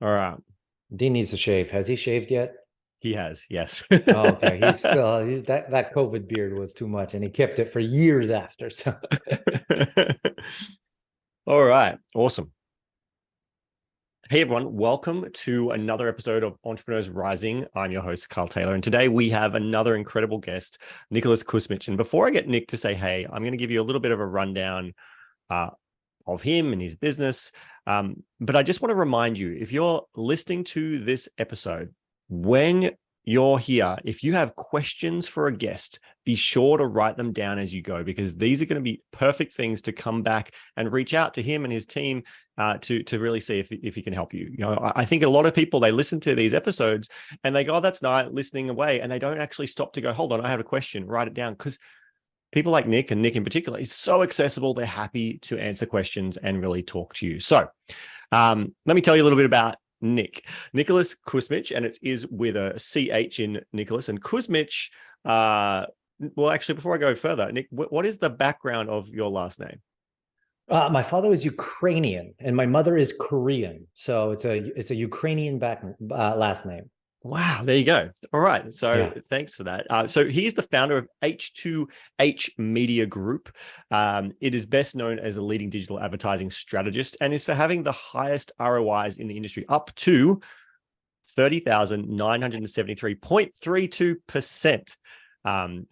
All right. Dean needs to shave. Has he shaved yet? He has, yes. Oh, okay. That COVID beard was too much, and he kept it for years after. So All right. Awesome. Hey, everyone. Welcome to another episode of Entrepreneurs Rising. I'm your host, Carl Taylor. And today we have another incredible guest, Nicholas Kusmich. And before I get Nick to say, hey, I'm going to give you a little bit of a rundown uh, of him and his business. But I just want to remind you, if you're listening to this episode, when you're here, if you have questions for a guest, be sure to write them down as you go, because these are going to be perfect things to come back and reach out to him and his team to really see if he can help you. You know, I think a lot of people, they listen to these episodes and they go, oh, that's nice, listening away, and they don't actually stop to go, hold on, I have a question, write it down, because people like Nick, and Nick in particular, is so accessible. They're happy to answer questions and really talk to you. So let me tell you a little bit about Nicholas Kusmich, and it is with a CH in Nicholas. And Kusmich, well, actually, before I go further, Nick, what is the background of your last name? my father was Ukrainian, and my mother is Korean. So it's a Ukrainian last name. Wow, there you go. All right. So Yeah. thanks for that. So he's the founder of H2H Media Group. It is best known as a leading digital advertising strategist and is for having the highest ROIs in the industry, up to 30,973.32%.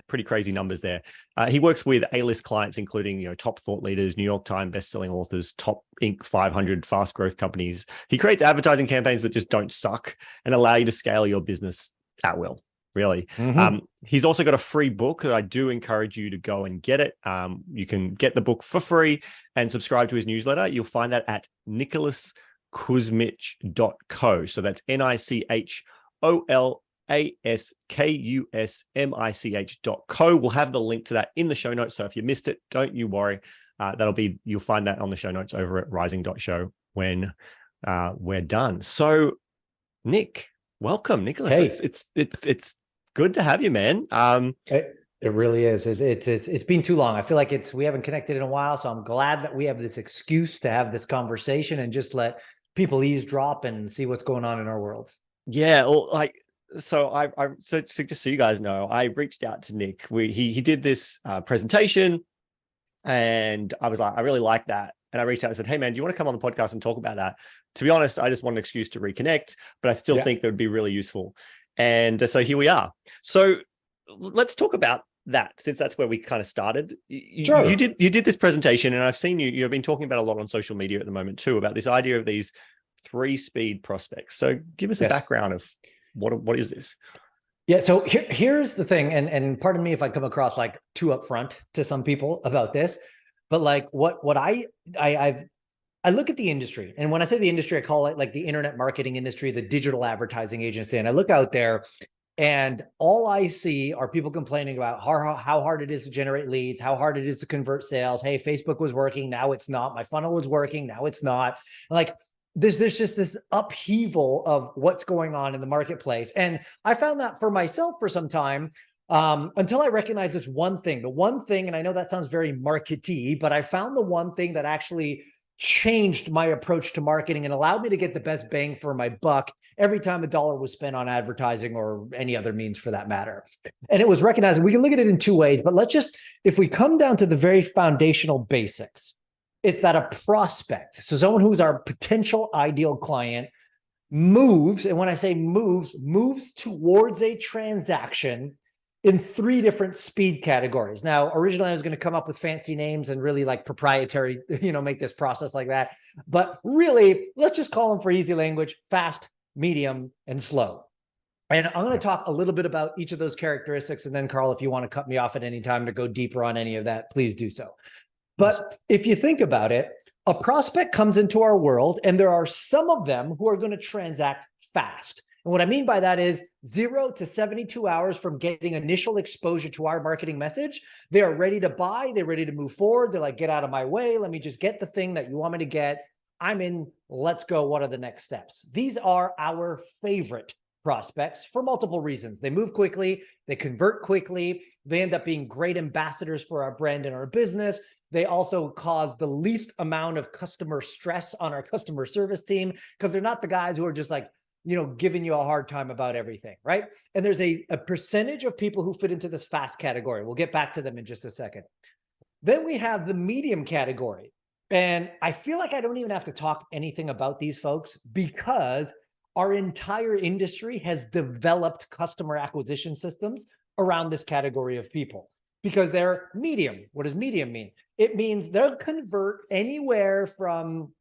Pretty crazy numbers there. He works with A-list clients, including top thought leaders, New York Times bestselling authors, top Inc. 500 fast growth companies. He creates advertising campaigns that just don't suck and allow you to scale your business at will. Really. Mm-hmm. He's also got a free book that I do encourage you to go and get it. You can get the book for free and subscribe to his newsletter. You'll find that at nicholaskusmich.co. So that's NICHOLASKUSMICH.co. We'll have the link to that in the show notes. So if you missed it, don't you worry. You'll find that on the show notes over at rising.show when we're done. So Nick, welcome, Nicholas. Hey. It's good to have you, man. It really is. It's been too long. I feel like we haven't connected in a while, so I'm glad that we have this excuse to have this conversation and just let people eavesdrop and see what's going on in our worlds. Yeah, well, so just so you guys know, I reached out to Nick. He did this presentation, and I was like, I really like that. And I reached out and said, hey man, do you want to come on the podcast and talk about that? To be honest, I just want an excuse to reconnect, but I still think that would be really useful. And so here we are. So let's talk about that, since that's where we kind of started. Sure. You did this presentation, and I've seen you've been talking about a lot on social media at the moment too, about this idea of these 3-speed prospects. So give us a background of what is this? Yeah. So here's the thing, and pardon me if I come across like too upfront to some people about this, but like what I look at the industry, and when I say the industry, I call it like the internet marketing industry, the digital advertising agency. And I look out there, and all I see are people complaining about how hard it is to generate leads, how hard it is to convert sales. Hey, Facebook was working, now it's not. My funnel was working, now it's not. Like there's just this upheaval of what's going on in the marketplace. And I found that for myself for some time, until I recognized this one thing, and I know that sounds very markety, but I found the one thing that actually changed my approach to marketing and allowed me to get the best bang for my buck every time a dollar was spent on advertising or any other means for that matter. And it was recognizing, we can look at it in two ways, but if we come down to the very foundational basics, it's that a prospect, so someone who's our potential ideal client, moves, and when I say moves towards a transaction in 3 different speed categories. Now, originally I was going to come up with fancy names and really like proprietary, make this process like that. But really, let's just call them for easy language: fast, medium, and slow. And I'm going to talk a little bit about each of those characteristics. And then Carl, if you want to cut me off at any time to go deeper on any of that, please do so. But if you think about it, a prospect comes into our world, and there are some of them who are going to transact fast. And what I mean by that is 0 to 72 hours from getting initial exposure to our marketing message, they are ready to buy. They're ready to move forward. They're like, get out of my way. Let me just get the thing that you want me to get. I'm in. Let's go. What are the next steps? These are our favorite prospects for multiple reasons. They move quickly. They convert quickly. They end up being great ambassadors for our brand and our business. They also cause the least amount of customer stress on our customer service team because they're not the guys who are just like, giving you a hard time about everything, right? And there's a percentage of people who fit into this fast category. We'll get back to them in just a second. Then we have the medium category. And I feel like I don't even have to talk anything about these folks because our entire industry has developed customer acquisition systems around this category of people because they're medium. What does medium mean? It means they'll convert anywhere from,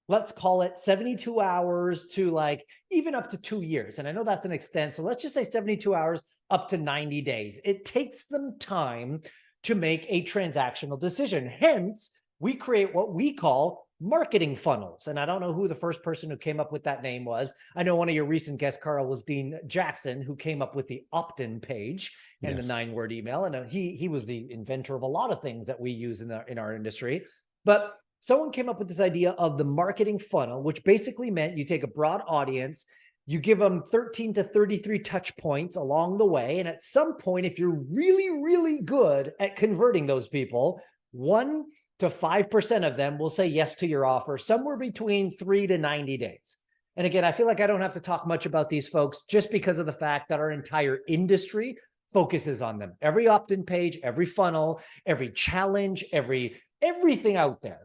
let's call it 72 hours to like even up to 2 years. And I know that's an extent. So let's just say 72 hours up to 90 days. It takes them time to make a transactional decision. Hence, we create what we call marketing funnels. And I don't know who the first person who came up with that name was. I know one of your recent guests, Carl, was Dean Jackson, who came up with the opt-in page and the 9-word email. And he was the inventor of a lot of things that we use in our industry. But someone came up with this idea of the marketing funnel, which basically meant you take a broad audience, you give them 13 to 33 touch points along the way. And at some point, if you're really, really good at converting those people, 1 to 5% of them will say yes to your offer, somewhere between 3 to 90 days. And again, I feel like I don't have to talk much about these folks just because of the fact that our entire industry focuses on them. Every opt-in page, every funnel, every challenge, everything out there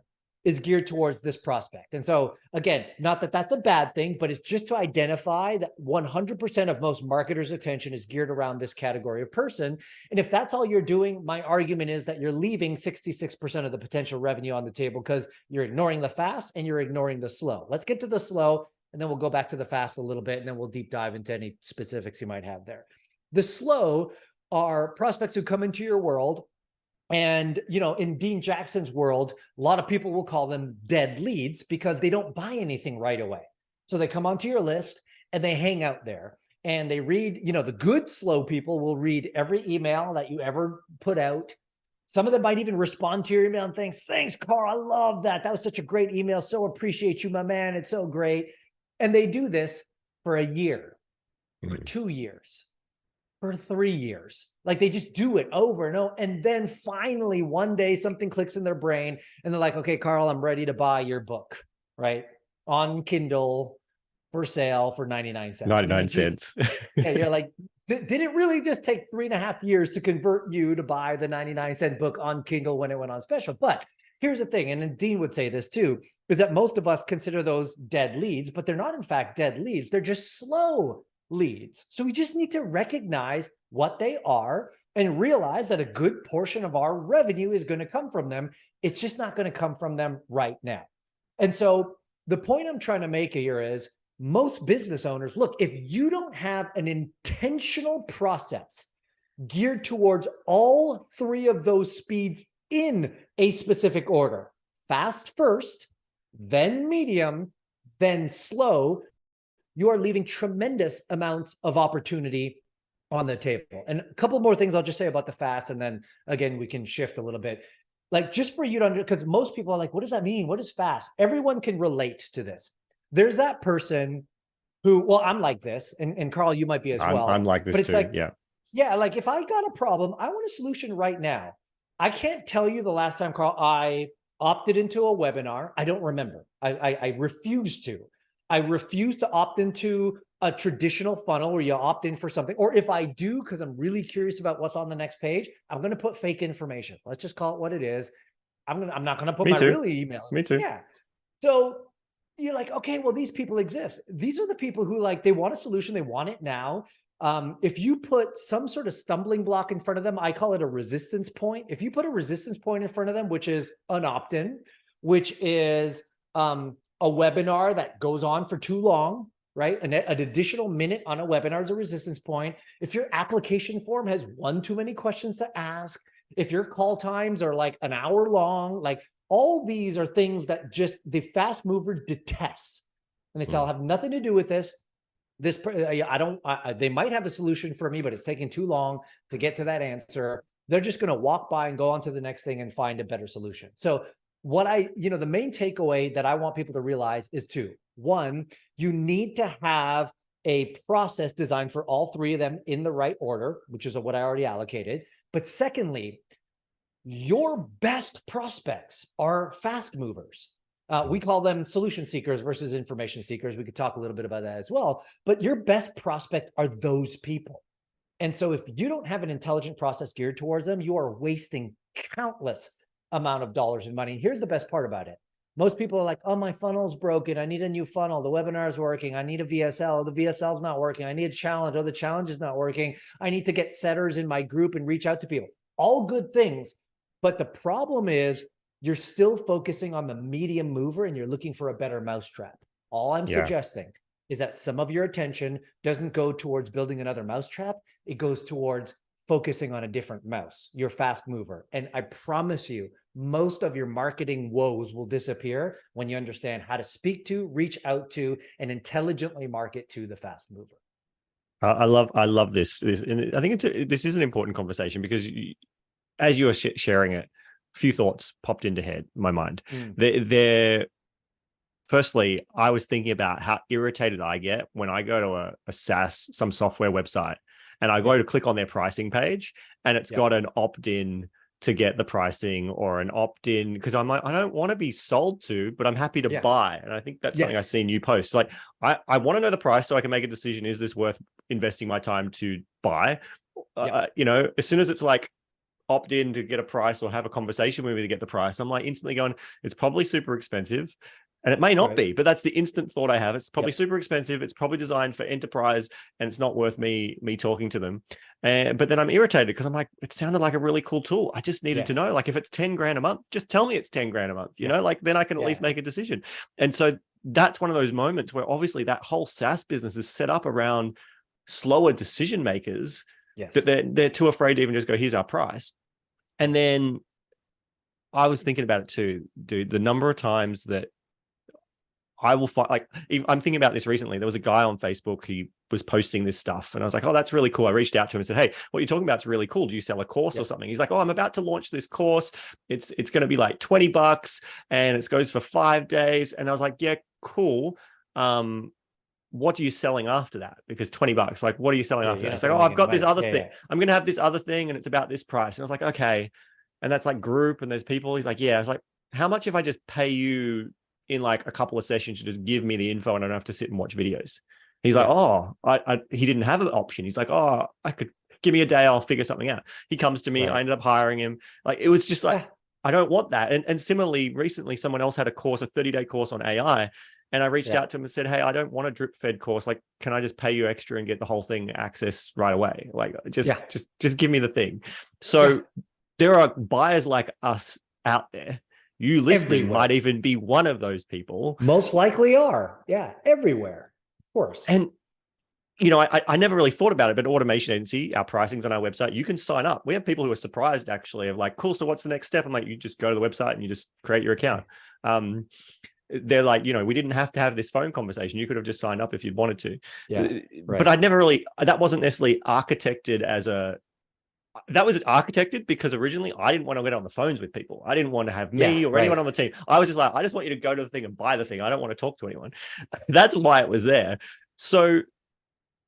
is geared towards this prospect. And so again, not that that's a bad thing, but it's just to identify that 100% of most marketers' attention is geared around this category of person. And if that's all you're doing, my argument is that you're leaving 66% of the potential revenue on the table because you're ignoring the fast and you're ignoring the slow. Let's get to the slow, and then we'll go back to the fast a little bit, and then we'll deep dive into any specifics you might have there. The slow are prospects who come into your world. And, in Dean Jackson's world, a lot of people will call them dead leads because they don't buy anything right away. So they come onto your list and they hang out there and they read, the good slow people will read every email that you ever put out. Some of them might even respond to your email and think, thanks, Carl, I love that. That was such a great email. So appreciate you, my man. It's so great. And they do this for a year, for 2 years, for 3 years. Like they just do it over and over. And then finally, one day something clicks in their brain and they're like, okay, Carl, I'm ready to buy your book, right? On Kindle for sale for 99 cents. 99 cents. Yeah, you're like, did it really just take 3.5 years to convert you to buy the 99-cent book on Kindle when it went on special? But here's the thing, and Dean would say this too, is that most of us consider those dead leads, but they're not in fact dead leads. They're just slow leads. So we just need to recognize what they are and realize that a good portion of our revenue is going to come from them. It's just not going to come from them right now. And so the point I'm trying to make here is most business owners, look, if you don't have an intentional process geared towards all 3 of those speeds in a specific order, fast first, then medium, then slow, you are leaving tremendous amounts of opportunity on the table. And a couple more things I'll just say about the fast, and then again, we can shift a little bit. Like just for you to understand, because most people are like, what does that mean? What is fast? Everyone can relate to this. There's that person who, well, I'm like this, and Carl, you might be as well. I'm like this but it's too, like, yeah. Like if I got a problem, I want a solution right now. I can't tell you the last time, Carl, I opted into a webinar. I don't remember. I refuse to. I refuse to opt into a traditional funnel where you opt in for something. Or if I do, because I'm really curious about what's on the next page, I'm going to put fake information. Let's just call it what it is. I'm not going to put my real email. Me too. Yeah. So you're like, okay, well, these people exist. These are the people who they want a solution. They want it now. If you put some sort of stumbling block in front of them, I call it a resistance point. If you put a resistance point in front of them, which is an opt-in, which is a webinar that goes on for too long, right? An additional minute on a webinar is a resistance point. If your application form has one too many questions to ask, if your call times are like an hour long, like all these are things that just the fast mover detests. And they say, I'll have nothing to do with this. They might have a solution for me, but it's taking too long to get to that answer. They're just going to walk by and go on to the next thing and find a better solution. So the main takeaway that I want people to realize is 2. 1, you need to have a process designed for all 3 of them in the right order, which is what I already allocated. But secondly, your best prospects are fast movers. We call them solution seekers versus information seekers. We could talk a little bit about that as well, but your best prospect are those people. And so if you don't have an intelligent process geared towards them, you are wasting countless amount of dollars and money. Here's the best part about it. Most people are like, oh, my funnel's broken. I need a new funnel. The webinar is working. I need a VSL. The VSL is not working. I need a challenge. Oh, the challenge is not working. I need to get setters in my group and reach out to people. All good things. But the problem is you're still focusing on the medium mover and you're looking for a better mousetrap. All I'm suggesting is that some of your attention doesn't go towards building another mousetrap. It goes towards focusing on a different mouse, your fast mover. And I promise you, most of your marketing woes will disappear when you understand how to speak to, reach out to, and intelligently market to the fast mover. I love this. And I think this is an important conversation because as you were sharing it, a few thoughts popped into my mind. Firstly, I was thinking about how irritated I get when I go to a SaaS, some software website, and I go to click on their pricing page, and it's got an opt-in to get the pricing or an opt-in, because I'm like, I don't want to be sold to, but I'm happy to buy. And I think that's something I've seen you post. Like, I want to know the price so I can make a decision. Is this worth investing my time to buy? As soon as it's like opt in to get a price or have a conversation with me to get the price, I'm like instantly going, it's probably super expensive. And it may not be, but that's the instant thought I have. It's probably super expensive. It's probably designed for enterprise, and it's not worth me talking to them. But then I'm irritated because I'm like, it sounded like a really cool tool. I just needed to know, like, if it's 10 grand a month, just tell me it's 10 grand a month, you know, like then I can at least make a decision. And so that's one of those moments where obviously that whole SaaS business is set up around slower decision makers that they're too afraid to even just go, here's our price. And then I was thinking about it too, dude, the number of times that I will find, like, I'm thinking about this recently. There was a guy on Facebook who was posting this stuff, and I was like, oh, that's really cool. I reached out to him and said, hey, what you're talking about is really cool. Do you sell a course or something? He's like, oh, I'm about to launch this course. It's going to be like $20 and it goes for 5 days. And I was like, yeah, cool. What are you selling after that? Because $20, like, what are you selling after that? It's like, oh, I've got this other thing. I'm going to have this other thing and it's about this price. And I was like, okay. And that's like group and there's people. He's like, yeah. I was like, how much if I just pay you in like a couple of sessions to give me the info and I don't have to sit and watch videos? He's like, oh, he didn't have an option. He's like, oh, I could give me a day. I'll figure something out. He comes to me. I ended up hiring him. Like, it was just like, I don't want that. And similarly, recently, someone else had a 30-day course on AI. And I reached out to him and said, hey, I don't want a drip fed course. Like, can I just pay you extra and get the whole thing access right away? Like, just give me the thing. So there are buyers like us out there. You listening might even be one of those people. Most likely are. Yeah. Everywhere. Of course. And, you know, I never really thought about it, but Automation Agency, our pricing's on our website. You can sign up. We have people who are surprised actually of like, cool. So what's the next step? I'm like, you just go to the website and you just create your account. They're like, you know, we didn't have to have this phone conversation. You could have just signed up if you'd wanted to. But I'd never really, that wasn't necessarily architected as that was architected because originally I didn't want to get on the phones with people. I didn't want to have me or anyone on the team. I was just like, I just want you to go to the thing and buy the thing. I don't want to talk to anyone. That's why it was there. So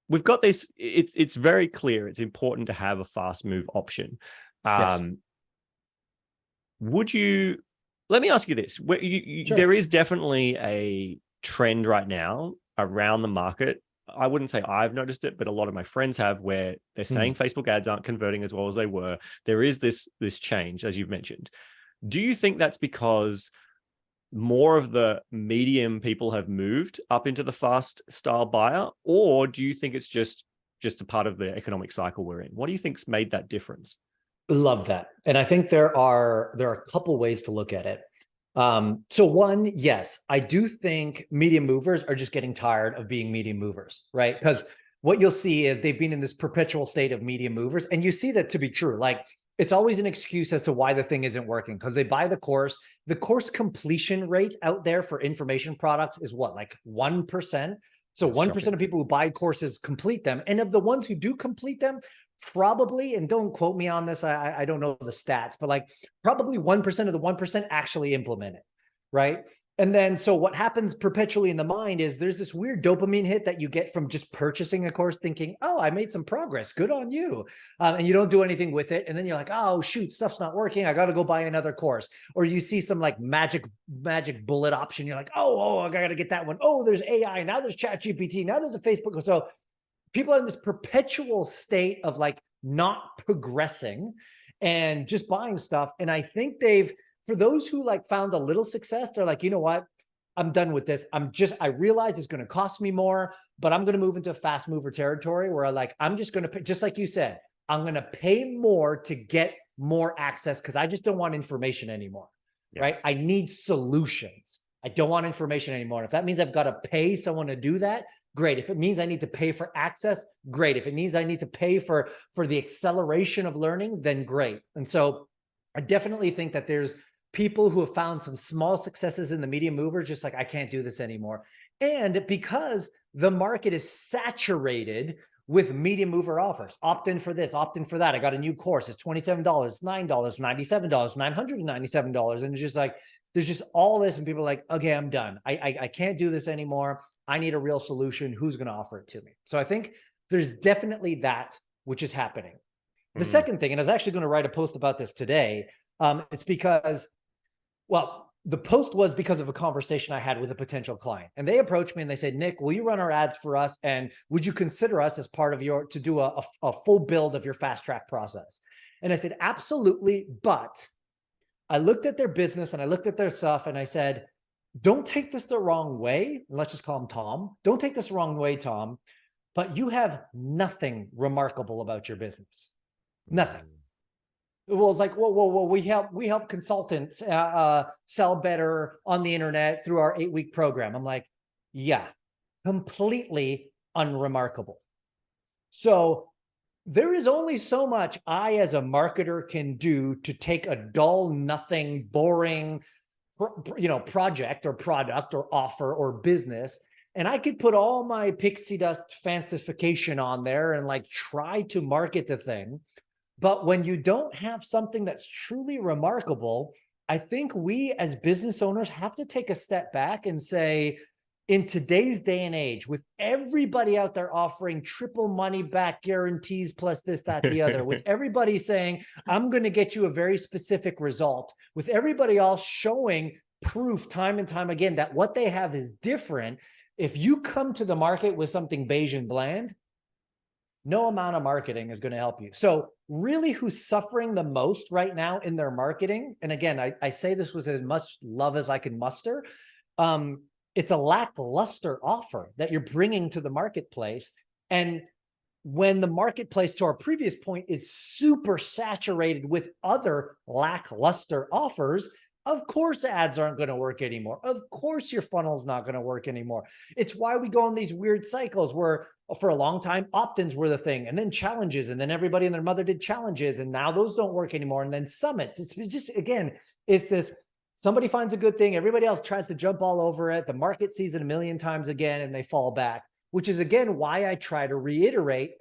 we've got this, it's very clear. It's important to have a fast move option. Let me ask you this. There is definitely a trend right now around the market. I wouldn't say I've noticed it, but a lot of my friends have, where they're saying Facebook ads aren't converting as well as they were. There is this change, as you've mentioned. Do you think that's because more of the medium people have moved up into the fast style buyer, or do you think it's just a part of the economic cycle we're in? What do you think's made that difference? Love that. And I think there are a couple ways to look at it. So one, yes, I do think medium movers are just getting tired of being medium movers, right? Because what you'll see is they've been in this perpetual state of medium movers, and you see that to be true. Like, it's always an excuse as to why the thing isn't working, because they buy the course. The course completion rate out there for information products is what, like 1%? So 1% of people who buy courses complete them. And of the ones who do complete them, probably, and don't quote me on this, I don't know the stats, but like probably 1% of the 1% actually implement it, right? And then, so what happens perpetually in the mind is there's this weird dopamine hit that you get from just purchasing a course thinking, oh, I made some progress. Good on you. And you don't do anything with it. And then you're like, oh, shoot, stuff's not working. I got to go buy another course. Or you see some like magic bullet option. You're like, oh, I got to get that one. Oh, there's AI. Now there's ChatGPT. Now there's a Facebook. So people are in this perpetual state of like not progressing and just buying stuff. And I think for those who like found a little success, they're like, you know what? I'm done with this. I realize it's going to cost me more, but I'm going to move into fast mover territory where I'm just going to pay, just like you said, I'm going to pay more to get more access because I just don't want information anymore, right? I need solutions. I don't want information anymore. And if that means I've got to pay someone to do that, great. If it means I need to pay for access, great. If it means I need to pay for the acceleration of learning, then great. And so I definitely think that there's people who have found some small successes in the medium mover, just like, I can't do this anymore. And because the market is saturated with medium mover offers, opt in for this, opt in for that. I got a new course. It's $27, $9, $97, $997. And it's just like, there's just all this. And people are like, okay, I'm done. I can't do this anymore. I need a real solution. Who's going to offer it to me? So I think there's definitely that, which is happening. The second thing, and I was actually going to write a post about this today. It's because, well, the post was because of a conversation I had with a potential client, and they approached me and they said, Nick, will you run our ads for us? And would you consider us as part of to do a full build of your fast track process? And I said, absolutely. But I looked at their business and I looked at their stuff and I said, don't take this the wrong way. Let's just call him Tom. Don't take this the wrong way, Tom, but you have nothing remarkable about your business. Nothing. Well, it's like, whoa, we help consultants sell better on the internet through our 8-week program. I'm like, yeah, completely unremarkable. So there is only so much I, as a marketer, can do to take a dull, nothing, boring, project or product or offer or business, and I could put all my pixie dust fancification on there and like try to market the thing. But when you don't have something that's truly remarkable, I think we as business owners have to take a step back and say, in today's day and age, with everybody out there offering triple money back guarantees plus this, that, the other, with everybody saying, I'm going to get you a very specific result, with everybody else showing proof time and time again that what they have is different, if you come to the market with something beige and bland, no amount of marketing is going to help you. So really, who's suffering the most right now in their marketing? And again, I say this with as much love as I can muster. It's a lackluster offer that you're bringing to the marketplace. And when the marketplace, to our previous point, is super saturated with other lackluster offers, of course ads aren't going to work anymore. Of course your funnel's not going to work anymore. It's why we go in these weird cycles where for a long time opt-ins were the thing, and then challenges, and then everybody and their mother did challenges, and now those don't work anymore, and then summits. It's just, again, it's this, somebody finds a good thing, everybody else tries to jump all over it, the market sees it a million times again, and they fall back, which is, again, why I try to reiterate,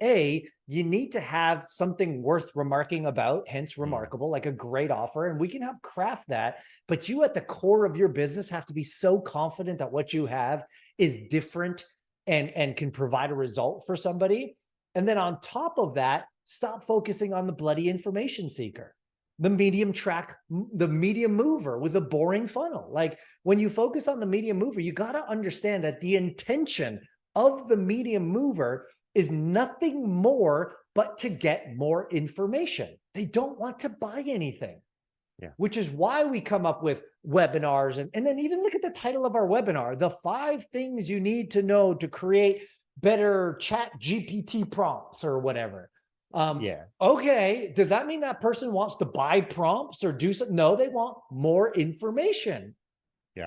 you need to have something worth remarking about, hence remarkable, like a great offer, and we can help craft that. But you, at the core of your business, have to be so confident that what you have is different and can provide a result for somebody. And then on top of that, stop focusing on the bloody information seeker, the medium mover with a boring funnel. Like, when you focus on the medium mover, you got to understand that the intention of the medium mover is nothing more but to get more information. They don't want to buy anything, which is why we come up with webinars. And then even look at the title of our webinar, the 5 things you need to know to create better chat GPT prompts or whatever. Okay. Does that mean that person wants to buy prompts or do something? No, they want more information.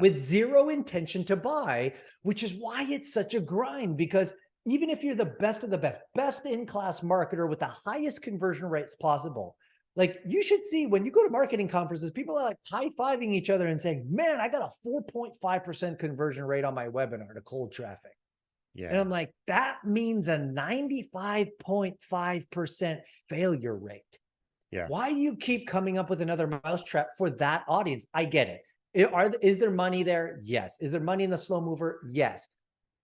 With zero intention to buy, which is why it's such a grind. Because even if you're the best of the best in-class marketer with the highest conversion rates possible, like, you should see when you go to marketing conferences, people are like high-fiving each other and saying, man, I got a 4.5% conversion rate on my webinar to cold traffic. And I'm like, that means a 95.5% failure rate. Why do you keep coming up with another mousetrap for that audience? I get it. Is there money there? Yes. Is there money in the slow mover? Yes.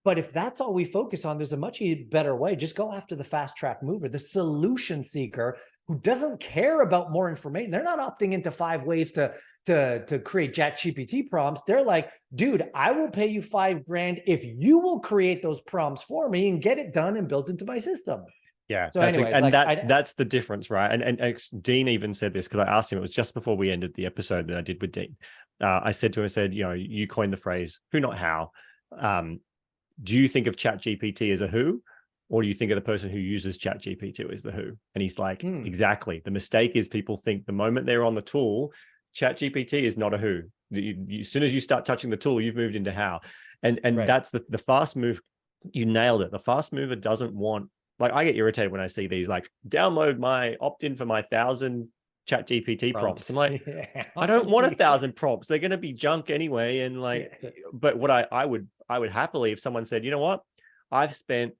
But if that's all we focus on, there's a much better way. Just go after the fast track mover, the solution seeker who doesn't care about more information. They're not opting into 5 ways to create ChatGPT prompts. They're like, dude, I will pay you $5,000 if you will create those prompts for me and get it done and built into my system. Yeah. So anyways, and that's the difference, right? And Dean even said this, because I asked him, it was just before we ended the episode that I did with Dean. I said to him, I said, you coined the phrase who, not how. Do you think of ChatGPT as a who, or do you think of the person who uses ChatGPT as the who? And he's like, exactly. The mistake is people think the moment they're on the tool, ChatGPT is not a who. As soon as you start touching the tool, you've moved into how. And right. That's the fast move. You nailed it. The fast mover doesn't want, like, I get irritated when I see these, like, download my opt-in for my 1,000 ChatGPT prompts. I'm like, I don't want 1,000 prompts. They're going to be junk anyway. And like, but what I would happily, if someone said, you know what, I've spent,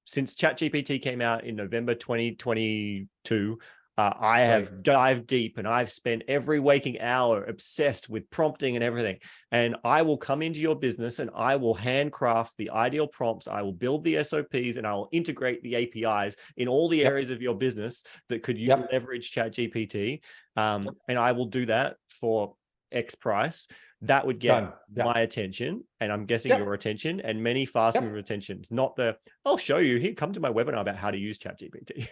since ChatGPT came out in November 2022, I have dived deep and I've spent every waking hour obsessed with prompting and everything. And I will come into your business and I will handcraft the ideal prompts. I will build the SOPs and I will integrate the APIs in all the areas of your business that could leverage ChatGPT. And I will do that for X price. That would get my attention, and I'm guessing your attention, and many fast mover attentions, not the, I'll show you, here, come to my webinar about how to use ChatGPT.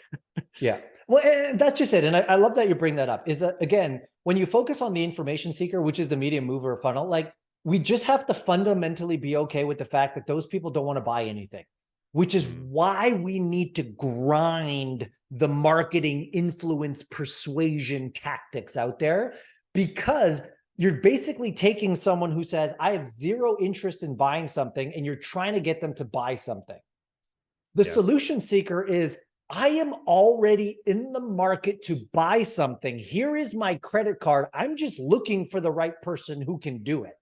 Yeah. Well, and that's just it. And I love that you bring that up, is that, again, when you focus on the information seeker, which is the medium mover funnel, like, we just have to fundamentally be okay with the fact that those people don't want to buy anything, which is why we need to grind the marketing influence persuasion tactics out there, because you're basically taking someone who says, I have zero interest in buying something, and you're trying to get them to buy something. The solution seeker is, I am already in the market to buy something. Here is my credit card. I'm just looking for the right person who can do it.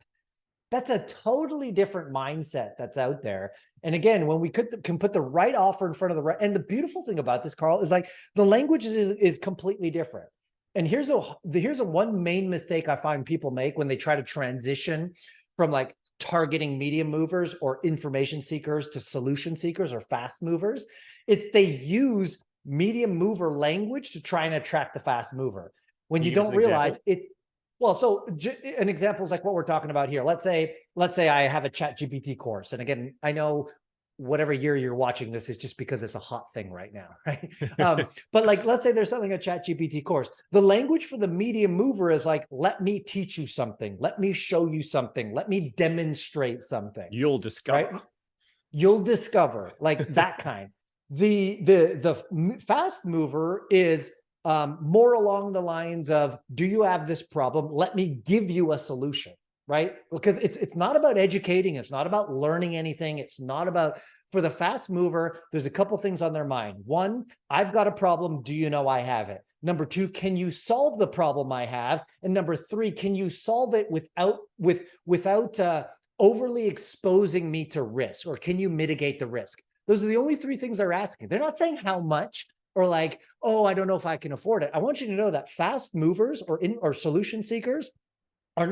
That's a totally different mindset that's out there. And again, when we can put the right offer in front of the right, and the beautiful thing about this, Carl, is like the language is completely different. And here's a one main mistake I find people make when they try to transition from like targeting medium movers or information seekers to solution seekers or fast movers. It's they use medium mover language to try and attract the fast mover. When you don't realize it's, well, so an example is like what we're talking about here. Let's say I have a ChatGPT course. And again, I know whatever year you're watching this is just because it's a hot thing right now, right? But like, let's say there's something, a ChatGPT course. The language for the medium mover is like, let me teach you something. Let me show you something. Let me demonstrate something. You'll discover. Right? You'll discover, like that kind. The fast mover is more along the lines of, do you have this problem? Let me give you a solution. Right? Because it's not about educating. It's not about learning anything. It's not about, for the fast mover, there's a couple things on their mind. One, I've got a problem. Do you know I have it? Number two, can you solve the problem I have? And number three, can you solve it without overly exposing me to risk, or can you mitigate the risk? Those are the only three things they're asking. They're not saying how much, or like, oh, I don't know if I can afford it. I want you to know that fast movers or solution seekers are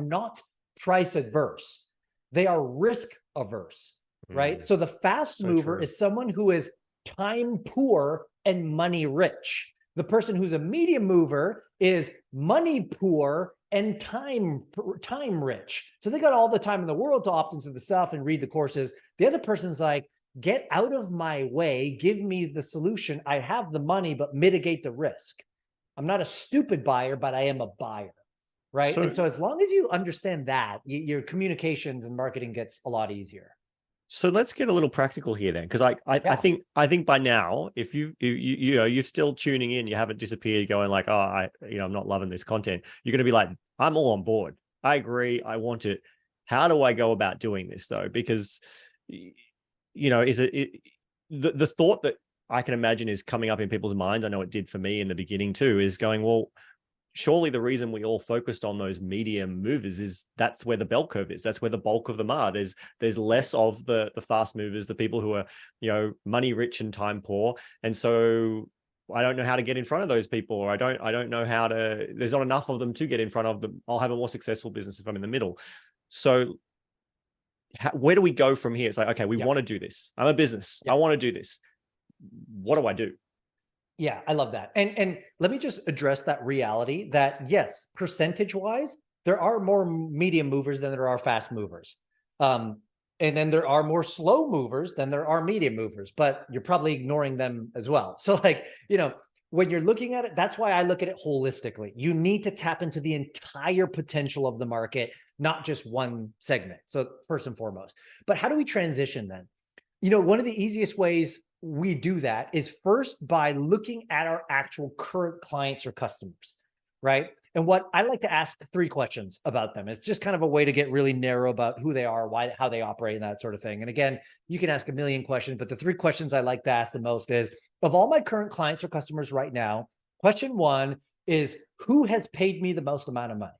not price adverse. They are risk averse, right? So the fast mover is someone who is time poor and money rich. The person who's a medium mover is money poor and time rich. So they got all the time in the world to opt into the stuff and read the courses. The other person's like, get out of my way, give me the solution. I have the money, but mitigate the risk. I'm not a stupid buyer, but I am a buyer. Right. And so as long as you understand that, your communications and marketing gets a lot easier. So let's get a little practical here then, because I think by now, if you're still tuning in, you haven't disappeared going like, oh, I'm not loving this content. You're going to be like, I'm all on board. I agree. I want it. How do I go about doing this though? Because, is the thought that I can imagine is coming up in people's minds. I know it did for me in the beginning too, is going, well, surely the reason we all focused on those medium movers is that's where the bell curve is. That's where the bulk of them are. There's less of the fast movers, the people who are, money rich and time poor. And so I don't know how to get in front of those people, or I don't know how to, there's not enough of them to get in front of them. I'll have a more successful business if I'm in the middle. So where do we go from here? It's like, okay, we want to do this. I'm a business. I want to do this. What do I do? Yeah, I love that. And let me just address that reality that yes, percentage wise, there are more medium movers than there are fast movers. And then there are more slow movers than there are medium movers, but you're probably ignoring them as well. So like, when you're looking at it, that's why I look at it holistically. You need to tap into the entire potential of the market, not just one segment. So first and foremost, but how do we transition then? One of the easiest ways we do that is first by looking at our actual current clients or customers, right? And what I like to ask 3 questions about them. It's just kind of a way to get really narrow about who they are, why, how they operate, and that sort of thing. And again, you can ask a million questions, but the 3 questions I like to ask the most is, of all my current clients or customers right now, question 1 is, who has paid me the most amount of money?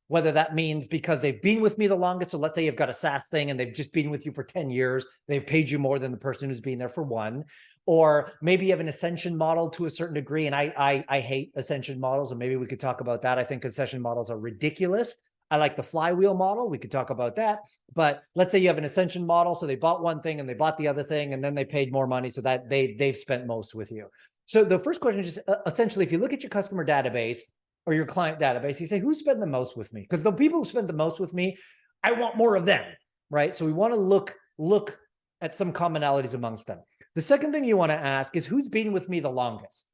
Whether that means because they've been with me the longest. So let's say you've got a SaaS thing and they've just been with you for 10 years. They've paid you more than the person who's been there for 1. Or maybe you have an ascension model to a certain degree. And I hate ascension models. And maybe we could talk about that. I think ascension models are ridiculous. I like the flywheel model. We could talk about that. But let's say you have an ascension model. So they bought one thing and they bought the other thing, and then they paid more money so that they've spent most with you. So the first question is just essentially, if you look at your customer database, or your client database, you say, who's spent the most with me? Because the people who spend the most with me, I want more of them, right? So we want to look at some commonalities amongst them. The second thing you want to ask is, who's been with me the longest,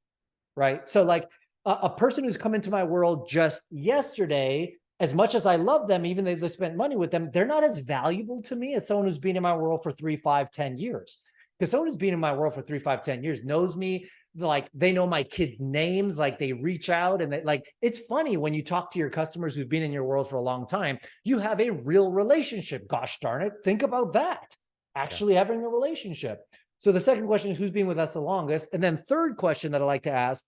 right? So like a person who's come into my world just yesterday, as much as I love them, even though they spent money with them, they're not as valuable to me as someone who's been in my world for 3, 5, 10 years. Because someone who's been in my world for 3, 5, 10 years knows me, like they know my kids' names, like they reach out, and they, like, it's funny when you talk to your customers who've been in your world for a long time, you have a real relationship. Gosh darn it. Think about that. Actually having a relationship. So the second question is, who's been with us the longest? And then third question that I like to ask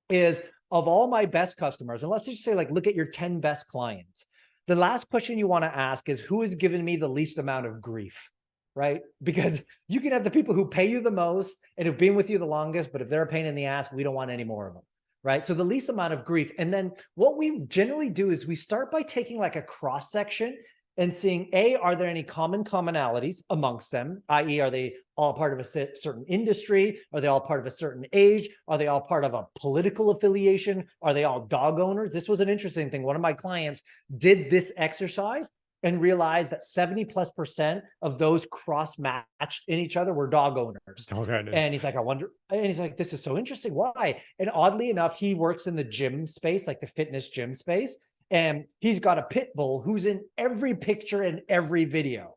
is, of all my best customers, and let's just say, like, look at your 10 best clients. The last question you want to ask is, who has given me the least amount of grief? Right? Because you can have the people who pay you the most and who've been with you the longest, but if they're a pain in the ass, we don't want any more of them. Right? So the least amount of grief. And then what we generally do is we start by taking like a cross section and seeing, are there any commonalities amongst them? I.e., are they all part of a certain industry? Are they all part of a certain age? Are they all part of a political affiliation? Are they all dog owners? This was an interesting thing. One of my clients did this exercise and realized that 70+% of those cross-matched in each other were dog owners. Dog owners. And he's like, I wonder, and he's like, this is so interesting. Why? And oddly enough, he works in the gym space, like the fitness gym space. And he's got a pit bull who's in every picture and every video.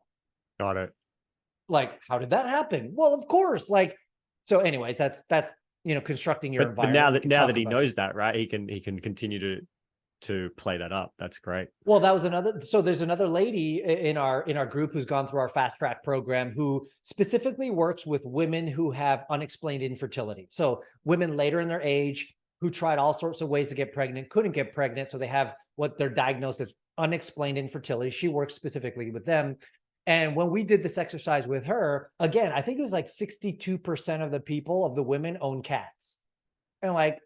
Got it. Like, how did that happen? Well, of course. Like, so anyways, that's constructing your environment. But now that he knows that, right, he can continue to play that up. That's great. Well, that was so there's another lady in our group who's gone through our fast track program who specifically works with women who have unexplained infertility. So women later in their age who tried all sorts of ways to get pregnant, couldn't get pregnant. So they have what they're diagnosed as unexplained infertility. She works specifically with them. And when we did this exercise with her, again, I think it was like 62% of the women own cats. And like,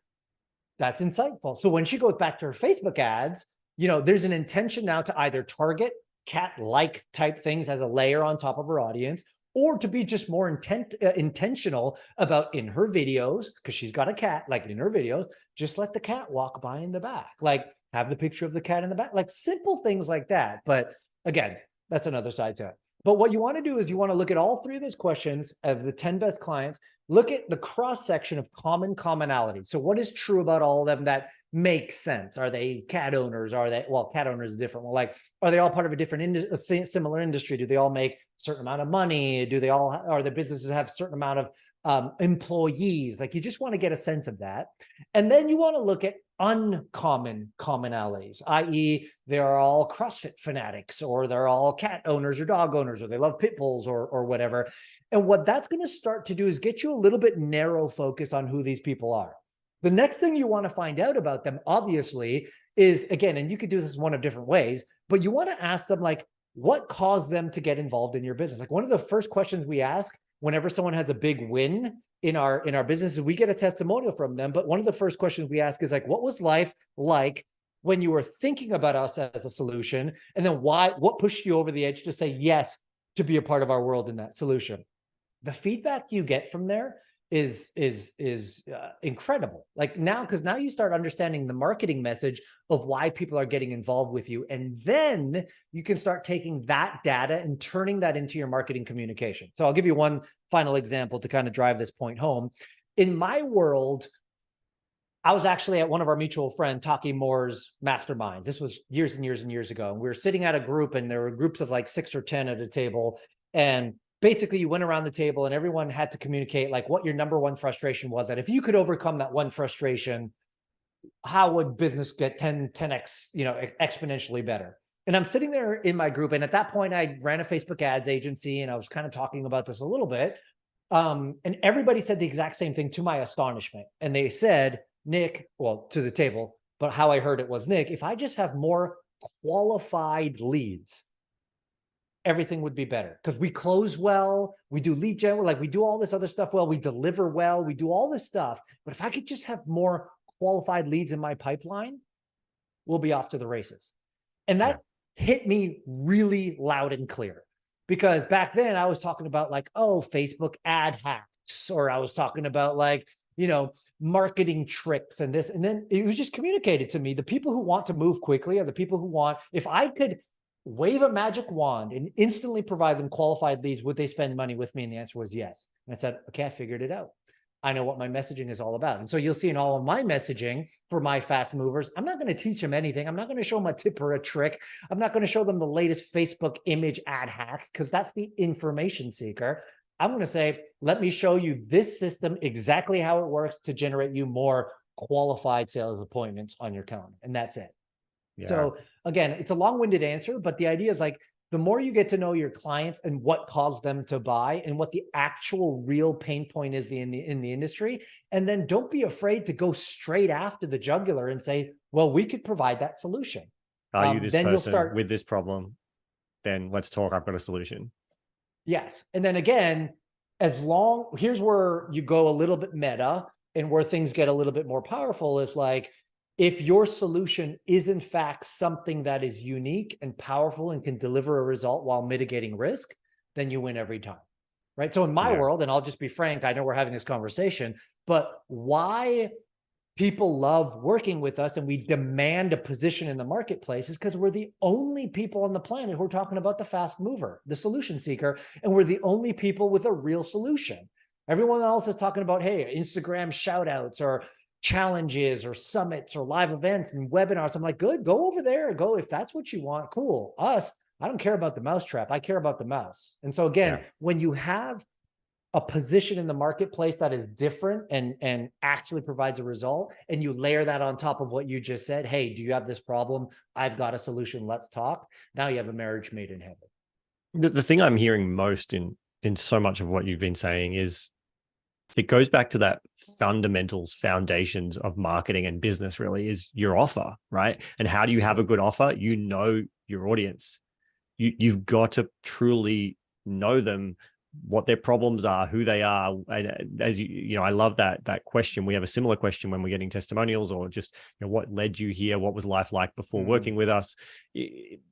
that's insightful. So when she goes back to her Facebook ads, there's an intention now to either target cat-like type things as a layer on top of her audience, or to be just more intentional about, in her videos, because she's got a cat, like in her videos, just let the cat walk by in the back, like have the picture of the cat in the back, like simple things like that. But again, that's another side to it. But what you want to do is you want to look at all 3 of those questions of the 10 best clients, look at the cross section of commonality. So what is true about all of them that makes sense? Are they cat owners? Are they, well, cat owners is different. Well, like, are they all part of a different similar industry? Do they all make a certain amount of money? Do they all, are the businesses have a certain amount of employees? Like, you just want to get a sense of that. And then you want to look at uncommon commonalities, i.e., they're all CrossFit fanatics, or they're all cat owners or dog owners, or they love pit bulls or whatever. And what that's going to start to do is get you a little bit narrow focus on who these people are. The next thing you want to find out about them, obviously, is, again, and you could do this one of different ways, but you want to ask them, like, what caused them to get involved in your business? Like, one of the first questions we ask whenever someone has a big win in our businesses, we get a testimonial from them. But one of the first questions we ask is like, what was life like when you were thinking about us as a solution? And then what pushed you over the edge to say yes to be a part of our world in that solution? The feedback you get from there is incredible. Like now, because now you start understanding the marketing message of why people are getting involved with you. And then you can start taking that data and turning that into your marketing communication. So I'll give you one final example to kind of drive this point home. In my world, I was actually at one of our mutual friend, Taki Moore's masterminds. This was years and years and years ago. And we were sitting at a group, and there were groups of like 6 or 10 at a table. And basically you went around the table and everyone had to communicate like what your number one frustration was, that if you could overcome that one frustration, how would business get 10x, exponentially better? And I'm sitting there in my group. And at that point I ran a Facebook ads agency, and I was kind of talking about this a little bit. And everybody said the exact same thing, to my astonishment. And they said, Nick, well, to the table, but how I heard it was, Nick, if I just have more qualified leads, everything would be better, because we close well, we do lead gen, like we do all this other stuff well, we deliver well, we do all this stuff. But if I could just have more qualified leads in my pipeline, we'll be off to the races. And that hit me really loud and clear, because back then I was talking about like, oh, Facebook ad hacks, or I was talking about like, marketing tricks and this. And then it was just communicated to me, the people who want to move quickly are the people who want, if I could wave a magic wand and instantly provide them qualified leads, would they spend money with me? And the answer was yes. And I said, okay, I figured it out. I know what my messaging is all about. And so you'll see in all of my messaging for my fast movers, I'm not going to teach them anything. I'm not going to show them a tip or a trick. I'm not going to show them the latest Facebook image ad hack, because that's the information seeker. I'm going to say, let me show you this system, exactly how it works to generate you more qualified sales appointments on your calendar. And that's it. Yeah. So again, it's a long-winded answer, but the idea is like, the more you get to know your clients and what caused them to buy and what the actual real pain point is in the industry, and then don't be afraid to go straight after the jugular and say, well, we could provide that solution. Are you this then person with this problem? Then let's talk. I've got a solution. Yes. And then again, here's where you go a little bit meta, and where things get a little bit more powerful is like, if your solution is in fact something that is unique and powerful and can deliver a result while mitigating risk, then you win every time, right? So in my world, and I'll just be frank, I know we're having this conversation, but why people love working with us and we demand a position in the marketplace is because we're the only people on the planet who are talking about the fast mover, the solution seeker, and we're the only people with a real solution. Everyone else is talking about, hey, Instagram shout outs or challenges or summits or live events and webinars. I'm like, good, go over there. Go, if that's what you want, cool. Us, I don't care about the mousetrap. I care about the mouse. And so again, when you have a position in the marketplace that is different and actually provides a result, and you layer that on top of what you just said, hey, do you have this problem? I've got a solution. Let's talk. Now you have a marriage made in heaven. The thing I'm hearing most in so much of what you've been saying is it goes back to that foundations of marketing and business, really, is your offer, right? And how do you have a good offer? You know your audience. You've got to truly know them, what their problems are, who they are. And as I love that question. We have a similar question when we're getting testimonials, or just, what led you here? What was life like before working with us?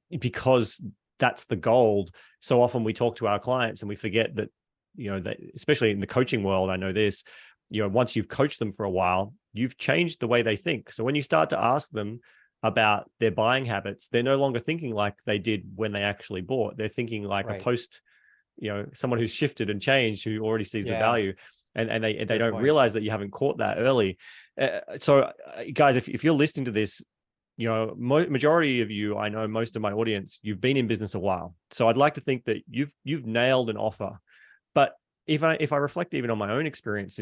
Because that's the gold. So often we talk to our clients and we forget that, that especially in the coaching world, I know this, once you've coached them for a while, you've changed the way they think. So when you start to ask them about their buying habits, they're no longer thinking like they did when they actually bought. They're thinking like a post, someone who's shifted and changed, who already sees the value, and they don't realize that you haven't caught that early. So guys, if you're listening to this, majority of you, I know most of my audience, you've been in business a while. So I'd like to think that you've nailed an offer. But if I reflect even on my own experience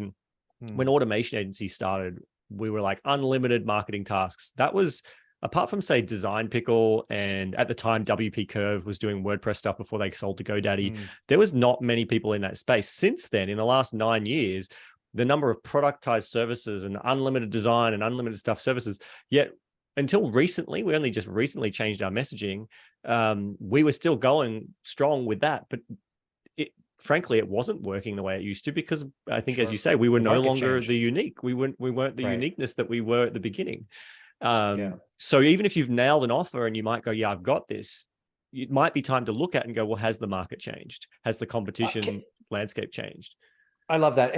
when automation agencies started, we were like unlimited marketing tasks. That was, apart from say Design Pickle, and at the time WP Curve was doing WordPress stuff before they sold to GoDaddy, there was not many people in that space. Since then, in the last 9 years, the number of productized services and unlimited design and unlimited stuff services, yet until recently, we only just recently changed our messaging. We were still going strong with that, but frankly, it wasn't working the way it used to, because I think, as you Sure. say, we were The no market longer changed. the unique. We weren't the Right. uniqueness that we were at the beginning. Yeah. So even if you've nailed an offer and you might go, yeah, I've got this, it might be time to look at and go, well, has the market changed? Has the competition landscape changed? I love that.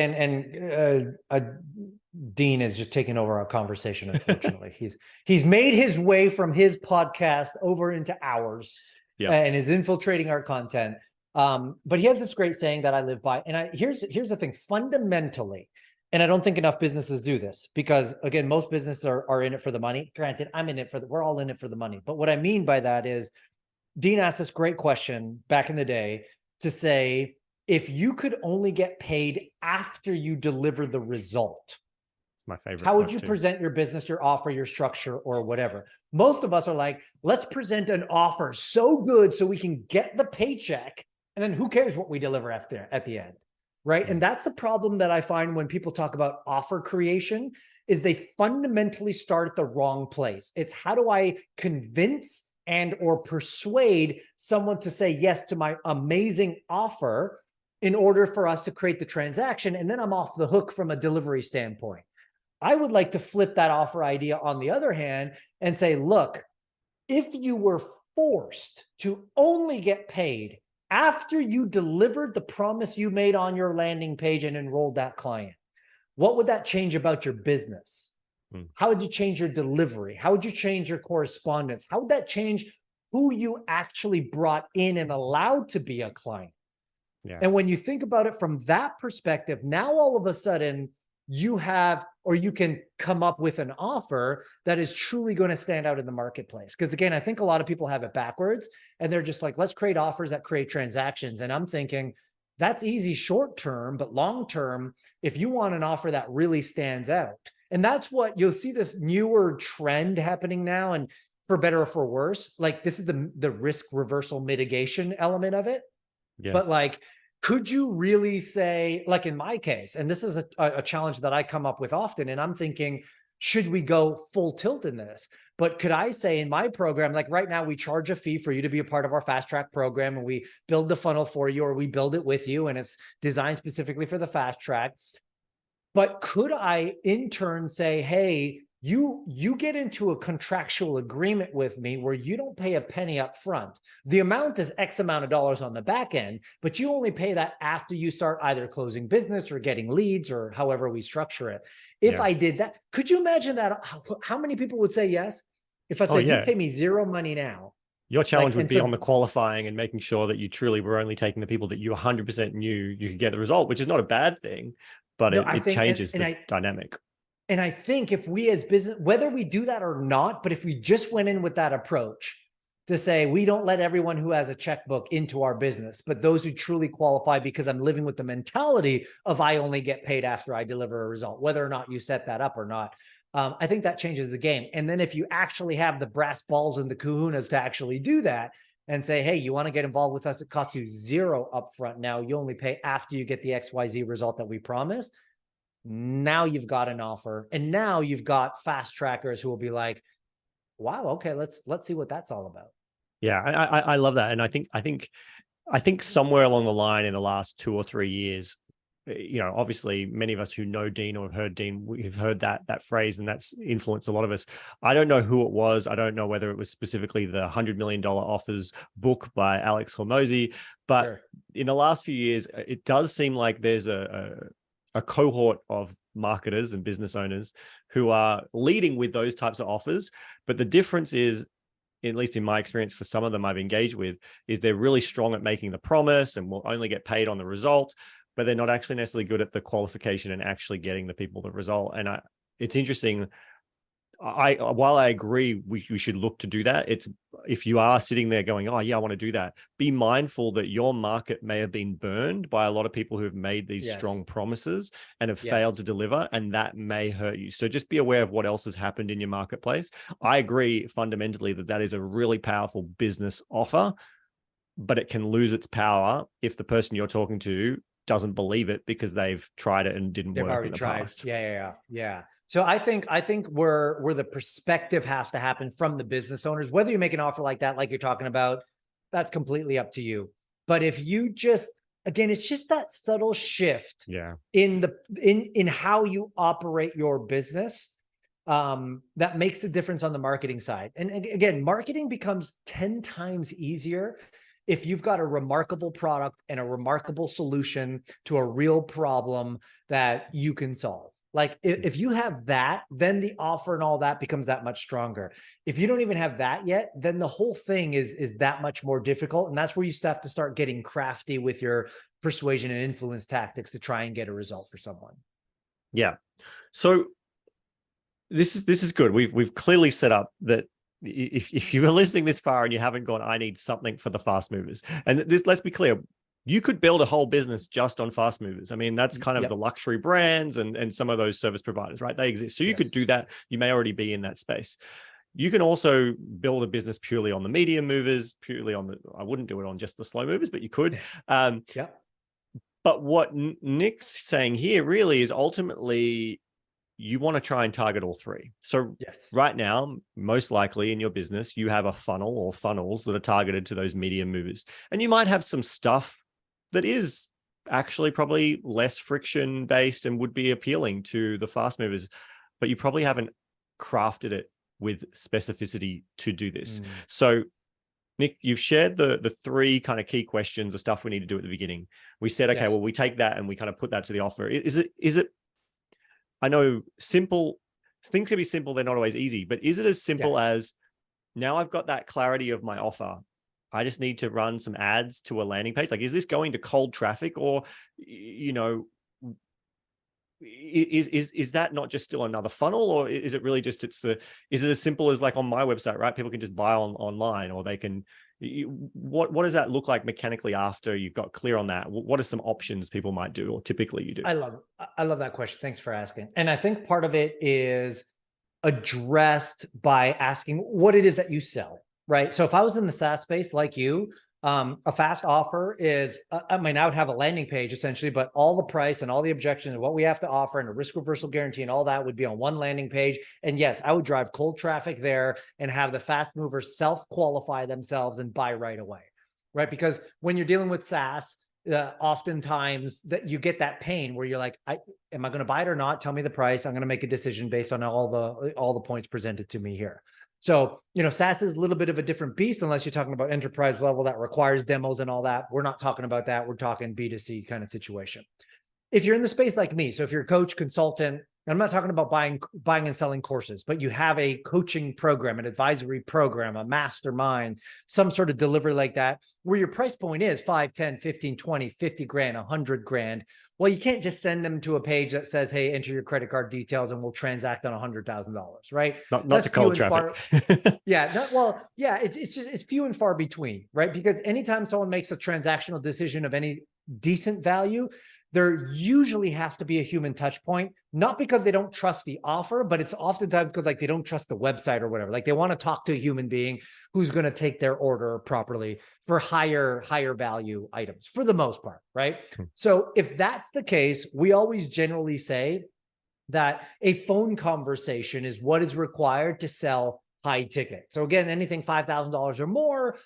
Dean is just taking over our conversation. Unfortunately, he's made his way from his podcast over into ours, Yeah. and is infiltrating our content. But he has this great saying that I live by. And here's the thing: fundamentally, and I don't think enough businesses do this, because again, most businesses are in it for the money. Granted, I'm in it for we're all in it for the money. But what I mean by that is, Dean asked this great question back in the day to say, if you could only get paid after you deliver the result, It's my favorite how would quote you too. present your business, your offer, your structure, or whatever? Most of us are like, let's present an offer so good so we can get the paycheck, and then who cares what we deliver at the end, right? And that's the problem that I find when people talk about offer creation, is they fundamentally start at the wrong place. It's, how do I convince and or persuade someone to say yes to my amazing offer in order for us to create the transaction, and then I'm off the hook from a delivery standpoint. I would like to flip that offer idea on the other hand and say, look, if you were forced to only get paid after you delivered the promise you made on your landing page and enrolled that client, what would that change about your business? How would you change your delivery? How would you change your correspondence? How would that change who you actually brought in and allowed to be a client? Yes. And when you think about it from that perspective, now all of a sudden you have, or you can come up with an offer that is truly going to stand out in the marketplace. Because again, I think a lot of people have it backwards, and they're just like, let's create offers that create transactions. And I'm thinking, that's easy short term, but long term, if you want an offer that really stands out, and that's what you'll see, this newer trend happening now, and for better or for worse, like this is the risk reversal mitigation element of it. Yes. But like, could you really say, like in my case, and this is a challenge that I come up with often, and I'm thinking, should we go full tilt in this? But could I say in my program, like right now, we charge a fee for you to be a part of our fast track program, and we build the funnel for you, or we build it with you, and it's designed specifically for the fast track. But could I in turn say, hey, you get into a contractual agreement with me where you don't pay a penny up front. The amount is X amount of dollars on the back end, but you only pay that after you start either closing business or getting leads, or however we structure it. If I did that, could you imagine that? How many people would say yes? If I said, you pay me zero money now. Your challenge would be on the qualifying and making sure that you truly were only taking the people that you 100% knew you could get the result, which is not a bad thing, but it changes the dynamic. And I think if we as business, whether we do that or not, but if we just went in with that approach to say, we don't let everyone who has a checkbook into our business, but those who truly qualify, because I'm living with the mentality of I only get paid after I deliver a result, whether or not you set that up or not. I think that changes the game. And then if you actually have the brass balls and the kahunas to actually do that and say, hey, you want to get involved with us? It costs you zero upfront. Now you only pay after you get the XYZ result that we promised. Now you've got an offer, and now you've got fast trackers who will be like, wow, okay, let's see what that's all about. Yeah, I love that. And I think somewhere along the line in the last 2 or 3 years, obviously many of us who know Dean or have heard Dean, we've heard that phrase, and that's influenced a lot of us. I don't know who it was. I don't know whether it was specifically the $100 million offers book by Alex Hormozy, but in the last few years, it does seem like there's a cohort of marketers and business owners who are leading with those types of offers. But the difference is, at least in my experience, for some of them I've engaged with, is they're really strong at making the promise and will only get paid on the result, but they're not actually necessarily good at the qualification and actually getting the people the result. And it's interesting. While I agree we should look to do that, it's, if you are sitting there going, oh yeah, I want to do that, be mindful that your market may have been burned by a lot of people who have made these strong promises and have failed to deliver, and that may hurt you. So just be aware of what else has happened in your marketplace. I agree fundamentally that is a really powerful business offer, but it can lose its power if the person you're talking to doesn't believe it because they've tried it and didn't work in the past. Yeah. So I think where the perspective has to happen from the business owners, whether you make an offer like that, like you're talking about, that's completely up to you. But if you just again, it's just that subtle shift Yeah. in how you operate your business that makes the difference on the marketing side. And again, marketing becomes 10 times easier if you've got a remarkable product and a remarkable solution to a real problem that you can solve. Like if you have that, then the offer and all that becomes that much stronger. If you don't even have that yet, then the whole thing is that much more difficult. And that's where you have to start getting crafty with your persuasion and influence tactics to try and get a result for someone. Yeah. So this is good. We've clearly set up that if you were listening this far and you haven't gone, I need something for the fast movers. And this, let's be clear, you could build a whole business just on fast movers. I mean, that's kind of the luxury brands and some of those service providers, right? They exist. So you could do that. You may already be in that space. You can also build a business purely on the medium movers, purely on I wouldn't do it on just the slow movers, but you could. But what Nick's saying here really is ultimately you want to try and target all three. So right now, most likely in your business, you have a funnel or funnels that are targeted to those medium movers. And you might have some stuff that is actually probably less friction based and would be appealing to the fast movers, but you probably haven't crafted it with specificity to do this. So Nick, you've shared the three kind of key questions, the stuff we need to do at the beginning. We said, okay, well, we take that and we kind of put that to the offer. Is it, I know simple, things can be simple, they're not always easy, but is it as simple as, now I've got that clarity of my offer, I just need to run some ads to a landing page? Like, is this going to cold traffic, or, you know, is that not just still another funnel, or is it really just, is it as simple as like on my website, right? People can just buy online, or they can, what does that look like mechanically after you've got clear on that? What are some options people might do, or typically you do? I love that question. Thanks for asking. And I think part of it is addressed by asking what it is that you sell, right? So if I was in the SaaS space like you, a fast offer is, I mean, I would have a landing page essentially, but all the price and all the objections and what we have to offer and a risk reversal guarantee and all that would be on one landing page. And yes, I would drive cold traffic there and have the fast movers self-qualify themselves and buy right away, right? Because when you're dealing with SaaS, oftentimes that you get that pain where you're like, am I going to buy it or not? Tell me the price. I'm going to make a decision based on all the points presented to me here. So, you know, SaaS is a little bit of a different beast, unless you're talking about enterprise level that requires demos and all that. We're not talking about that. We're talking B2C kind of situation. If you're in the space like me, so if you're a coach, consultant, I'm not talking about buying and selling courses, but you have a coaching program, an advisory program, a mastermind, some sort of delivery like that, where your price point is 5, 10, 15, 20, 50 grand, 100 grand. Well, you can't just send them to a page that says, hey, enter your credit card details and we'll transact on $100,000, right? Not to cold traffic. It's few and far between, right? Because anytime someone makes a transactional decision of any decent value, there usually has to be a human touch point, not because they don't trust the offer, but it's oftentimes because like they don't trust the website or whatever. Like they want to talk to a human being who's going to take their order properly for higher value items for the most part, right? So if that's the case, we always generally say that a phone conversation is what is required to sell high ticket. So again, anything $5,000 or more,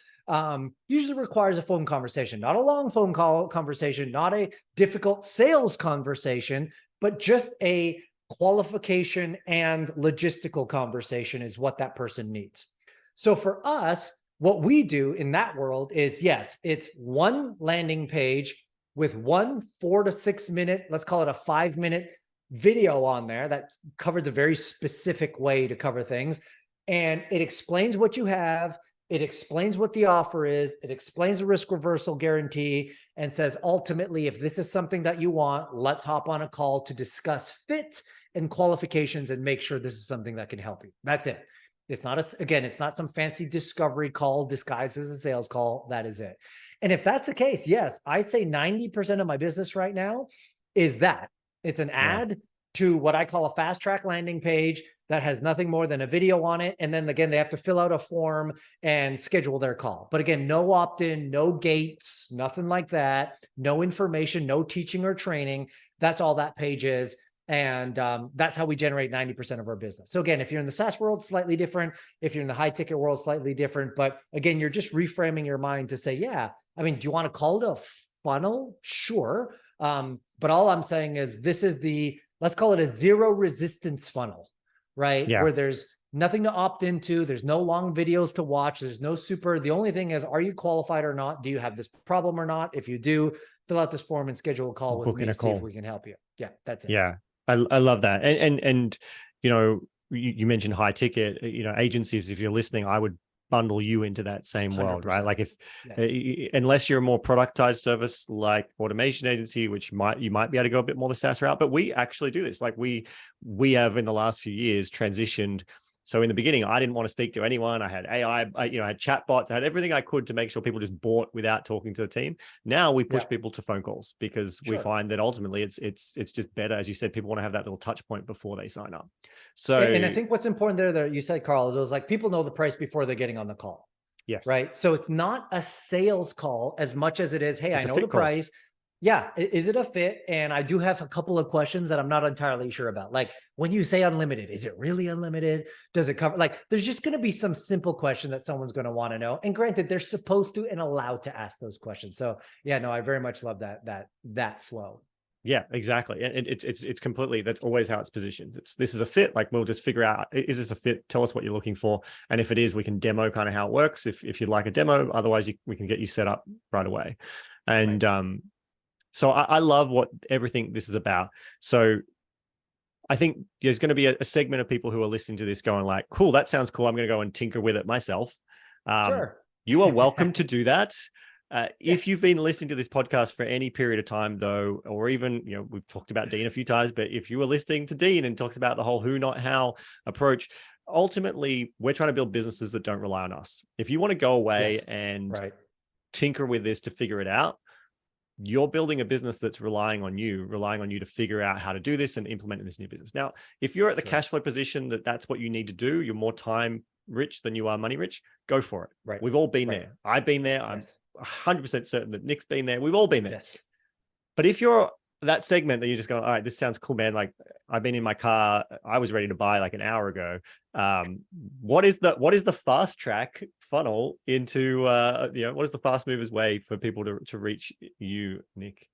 usually requires a phone conversation, not a long phone call conversation, not a difficult sales conversation, but just a qualification and logistical conversation is what that person needs. So for us, what we do in that world is, yes, it's one landing page with one 4 to 6 minute, let's call it a 5-minute video on there that covers a very specific way to cover things. And it explains what you have. It explains what the offer is. It explains the risk reversal guarantee and says, ultimately, if this is something that you want, let's hop on a call to discuss fit and qualifications and make sure this is something that can help you. That's it. It's not it's not some fancy discovery call disguised as a sales call. That is it. And if that's the case, yes, I'd say 90% of my business right now is that. It's an ad to what I call a fast track landing page that has nothing more than a video on it. And then again, they have to fill out a form and schedule their call. But again, no opt-in, no gates, nothing like that, no information, no teaching or training. That's all that page is. And that's how we generate 90% of our business. So again, if you're in the SaaS world, slightly different. If you're in the high ticket world, slightly different. But again, you're just reframing your mind to say, yeah, I mean, do you want to call it a funnel, sure. But all I'm saying is this is let's call it a zero resistance funnel, right? Yeah. Where there's nothing to opt into. There's no long videos to watch. There's no the only thing is, are you qualified or not? Do you have this problem or not? If you do, fill out this form and schedule a call with me to see if we can help you. Yeah, that's it. Yeah. I love that. And you know, you mentioned high ticket, agencies, if you're listening, I would bundle you into that same world, right? 100%. Like if Yes. unless you're a more productized service like automation agency, which you might be able to go a bit more the SaaS route, but we actually do this. Like we have in the last few years transitioned. So in the beginning, I didn't want to speak to anyone. I had AI, I had chatbots, I had everything I could to make sure people just bought without talking to the team. Now we push people to phone calls because we find that ultimately it's just better. As you said, people want to have that little touch point before they sign up. So, and I think what's important there you said, Carl, is it was like people know the price before they're getting on the call. yes. Right. So it's not a sales call as much as it is, hey, I know the price. Yeah. Is it a fit? And I do have a couple of questions that I'm not entirely sure about. Like when you say unlimited, is it really unlimited? Does it cover, like, there's just going to be some simple question that someone's going to want to know. And granted, they're supposed to and allowed to ask those questions. So yeah, no, I very much love that flow. Yeah, exactly. And it's completely, that's always how it's positioned. This is a fit. Like we'll just figure out, is this a fit? Tell us what you're looking for. And if it is, we can demo kind of how it works. If you'd like a demo, otherwise we can get you set up right away. And so I love what everything this is about. So I think there's going to be a segment of people who are listening to this going like, cool, that sounds cool. I'm going to go and tinker with it myself. Sure. You are welcome to do that. If you've been listening to this podcast for any period of time, though, or even, we've talked about Dean a few times, but if you were listening to Dean and talks about the whole who, not how approach, ultimately, we're trying to build businesses that don't rely on us. If you want to go away and tinker with this to figure it out, you're building a business that's relying on you to figure out how to do this and implement in this new business. Now, if you're at the cash flow position that's what you need to do, you're more time rich than you are money rich, go for it. Right. We've all been there. I've been there. I'm 100% certain that Nick's been there. We've all been there. Yes. But if you're that segment that you're just going, all right, this sounds cool, man. Like I've been in my car. I was ready to buy like an hour ago. What is the fast track funnel into, what is the fast movers way for people to reach you, Nick?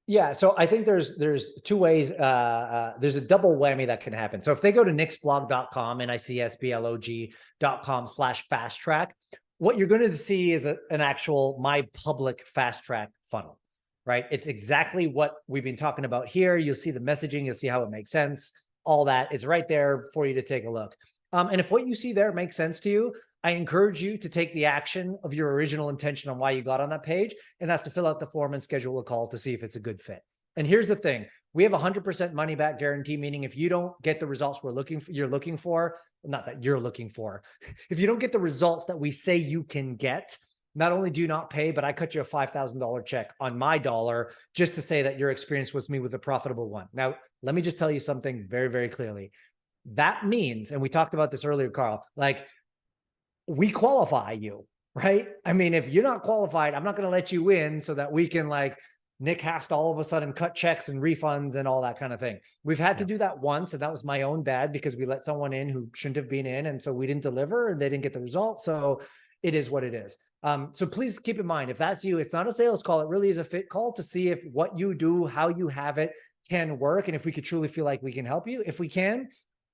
Yeah. So I think there's two ways. There's a double whammy that can happen. So if they go to nicksblog.com, nicsblog.com/fast track, what you're going to see is an actual my public fast track funnel, right? It's exactly what we've been talking about here. You'll see the messaging, you'll see how it makes sense. All that is right there for you to take a look. And if what you see there makes sense to you, I encourage you to take the action of your original intention on why you got on that page. And that's to fill out the form and schedule a call to see if it's a good fit. And here's the thing. We have 100% money back guarantee, meaning if you don't get the results you're looking for, not that you're looking for, if you don't get the results that we say you can get, not only do you not pay, but I cut you a $5,000 check on my dollar just to say that your experience with me was a profitable one. Now, let me just tell you something very, very clearly. That means, and we talked about this earlier, Carl, like we qualify you, right? I mean, if you're not qualified, I'm not going to let you in so that we can Nick has to all of a sudden cut checks and refunds and all that kind of thing. We've had to do that once, and that was my own bad because we let someone in who shouldn't have been in. And so we didn't deliver and they didn't get the result. So it is what it is. So please keep in mind, if that's you, it's not a sales call. It really is a fit call to see if what you do, how you have it can work. And if we could truly feel like we can help you. If we can,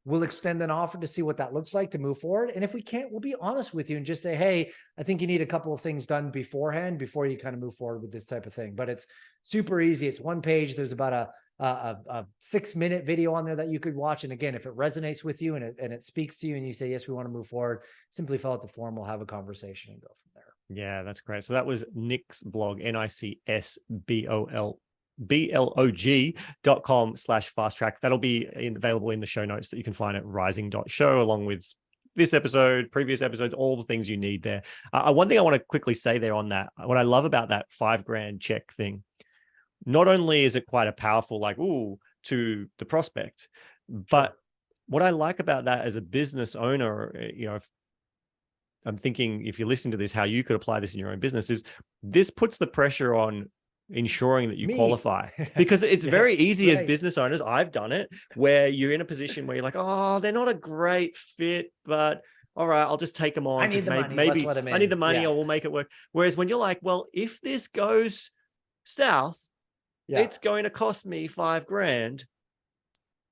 we'll extend an offer to see what that looks like to move forward. And if we can't, we'll be honest with you and just say, hey, I think you need a couple of things done beforehand before you kind of move forward with this type of thing. But it's super easy. It's one page. There's about a 6-minute video on there that you could watch. And again, if it resonates with you and it speaks to you and you say, yes, we want to move forward, simply fill out the form. We'll have a conversation and go from there. Yeah, that's great. So that was Nick's blog, nicsblog.com/fast track. That'll be available in the show notes that you can find at rising.show, along with this episode, previous episodes, all the things you need there. One thing I want to quickly say there on that, what I love about that $5,000 check thing, not only is it quite a powerful, to the prospect, but what I like about that as a business owner, if I'm thinking, if you're listening to this, how you could apply this in your own business is this puts the pressure on ensuring that you qualify, because it's very easy as business owners. I've done it where you're in a position where you're like, oh, they're not a great fit, but all right, I'll just take them on. I need the money. Maybe I need the money or we'll make it work. Whereas when you're like, well, if this goes south, Yeah. it's going to cost me $5,000.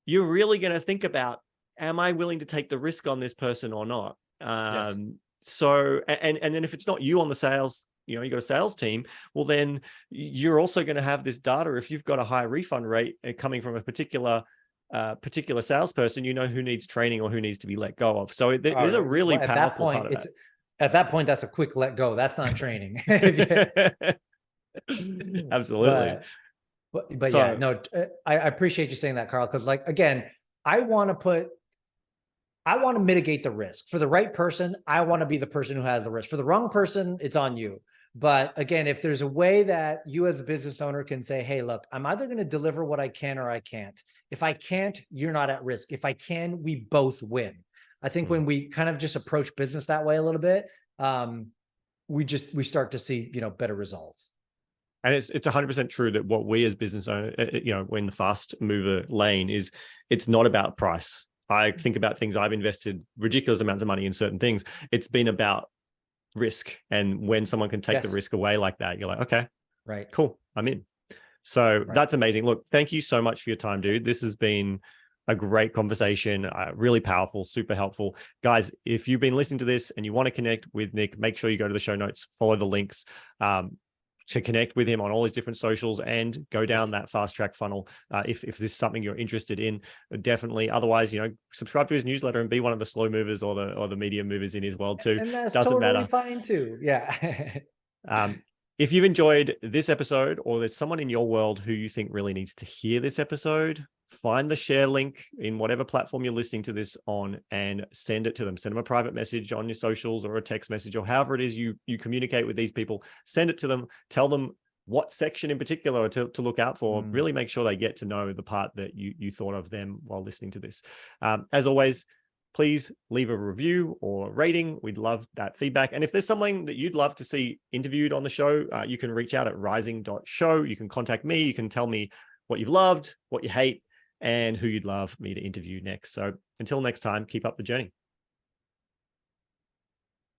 You're really going to think about, am I willing to take the risk on this person or not? Yes. So, and then if it's not you on the sales, you got a sales team, well, then you're also going to have this data. If you've got a high refund rate coming from a particular salesperson, who needs training or who needs to be let go of. So there's a really Well, powerful part of at that point, that's a quick let go. That's not training. that. Absolutely. but but yeah, So no, I appreciate you saying that, Carl, because like again, I want to mitigate the risk. For the right person, I want to be the person who has the risk. For the wrong person, it's on you. But again, if there's a way that you as a business owner can say, hey, look, I'm either going to deliver what I can or I can't. If I can't, you're not at risk. If I can, we both win. I think when we kind of just approach business that way a little bit, we start to see, better results. And it's 100% true that what we as business owners, we're in the fast mover lane, is it's not about price. I think about things, I've invested ridiculous amounts of money in certain things. It's been about risk. And when someone can take the risk away like that, you're like, okay, right, cool, I'm in. So that's amazing. Look, thank you so much for your time, dude. This has been a great conversation, really powerful, super helpful. Guys, if you've been listening to this and you want to connect with Nick, make sure you go to the show notes, follow the links to connect with him on all his different socials and go down that fast track funnel. If this is something you're interested in, definitely. Otherwise, subscribe to his newsletter and be one of the slow movers or the medium movers in his world too. And that's Doesn't totally matter. fine too. Yeah. If you've enjoyed this episode, or there's someone in your world who you think really needs to hear this episode, find the share link in whatever platform you're listening to this on and send it to them. Send them a private message on your socials or a text message or however it is you communicate with these people. Send it to them. Tell them what section in particular to look out for. Really make sure they get to know the part that you thought of them while listening to this. As always, please leave a review or rating. We'd love that feedback. And if there's something that you'd love to see interviewed on the show, you can reach out at rising.show. You can contact me. You can tell me what you've loved, what you hate, and who you'd love me to interview next. So until next time, keep up the journey.